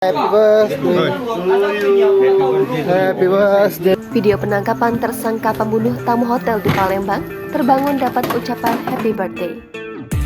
Happy birthday. Happy birthday. Video penangkapan tersangka pembunuh tamu hotel di Palembang terbangun dapat ucapan happy birthday.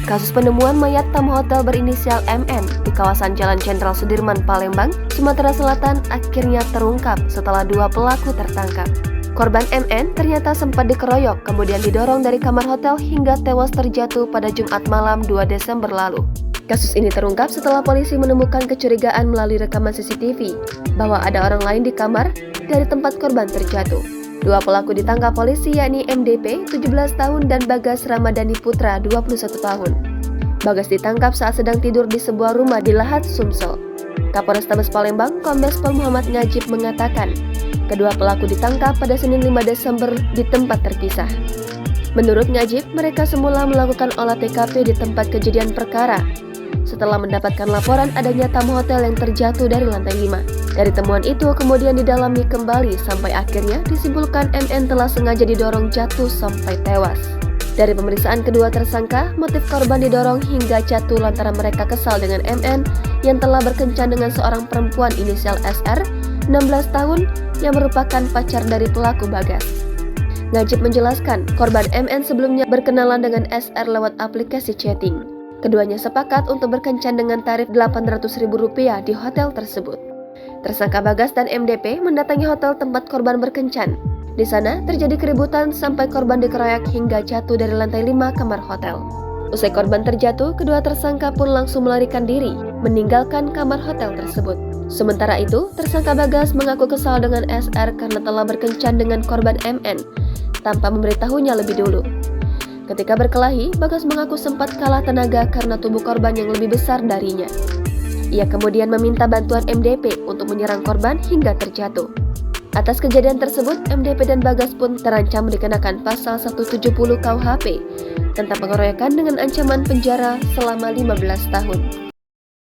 Kasus penemuan mayat tamu hotel berinisial MN di kawasan Jalan Jenderal Sudirman, Palembang, Sumatera Selatan akhirnya terungkap setelah dua pelaku tertangkap. Korban MN ternyata sempat dikeroyok kemudian didorong dari kamar hotel hingga tewas terjatuh pada Jumat malam 2 Desember lalu. Kasus ini terungkap setelah polisi menemukan kecurigaan melalui rekaman CCTV bahwa ada orang lain di kamar dari tempat korban terjatuh. Dua pelaku ditangkap polisi yakni MDP 17 tahun dan Bagas Ramadhani Putra 21 tahun. Bagas ditangkap saat sedang tidur di sebuah rumah di Lahat, Sumsel. Kapolrestabes Palembang, Kombes Pol Muhammad Ngajib mengatakan, kedua pelaku ditangkap pada Senin 5 Desember di tempat terpisah. Menurut Ngajib, mereka semula melakukan olah TKP di tempat kejadian perkara setelah mendapatkan laporan adanya tamu hotel yang terjatuh dari lantai 5. Dari temuan itu kemudian didalami kembali sampai akhirnya disimpulkan MN telah sengaja didorong jatuh sampai tewas. Dari pemeriksaan kedua tersangka, motif korban didorong hingga jatuh lantaran mereka kesal dengan MN yang telah berkencan dengan seorang perempuan inisial SR, 16 tahun, yang merupakan pacar dari pelaku Bagas. Ngajib menjelaskan, korban MN sebelumnya berkenalan dengan SR lewat aplikasi chatting. Keduanya sepakat untuk berkencan dengan tarif Rp800.000 di hotel tersebut. Tersangka Bagas dan MDP mendatangi hotel tempat korban berkencan. Di sana terjadi keributan sampai korban dikeroyok hingga jatuh dari lantai 5 kamar hotel. Usai korban terjatuh, kedua tersangka pun langsung melarikan diri, meninggalkan kamar hotel tersebut. Sementara itu, tersangka Bagas mengaku kesal dengan SR karena telah berkencan dengan korban MN tanpa memberitahunya lebih dulu. Ketika berkelahi, Bagas mengaku sempat kalah tenaga karena tubuh korban yang lebih besar darinya. Ia kemudian meminta bantuan MDP untuk menyerang korban hingga terjatuh. Atas kejadian tersebut, MDP dan Bagas pun terancam dikenakan pasal 170 KUHP tentang pengeroyokan dengan ancaman penjara selama 15 tahun.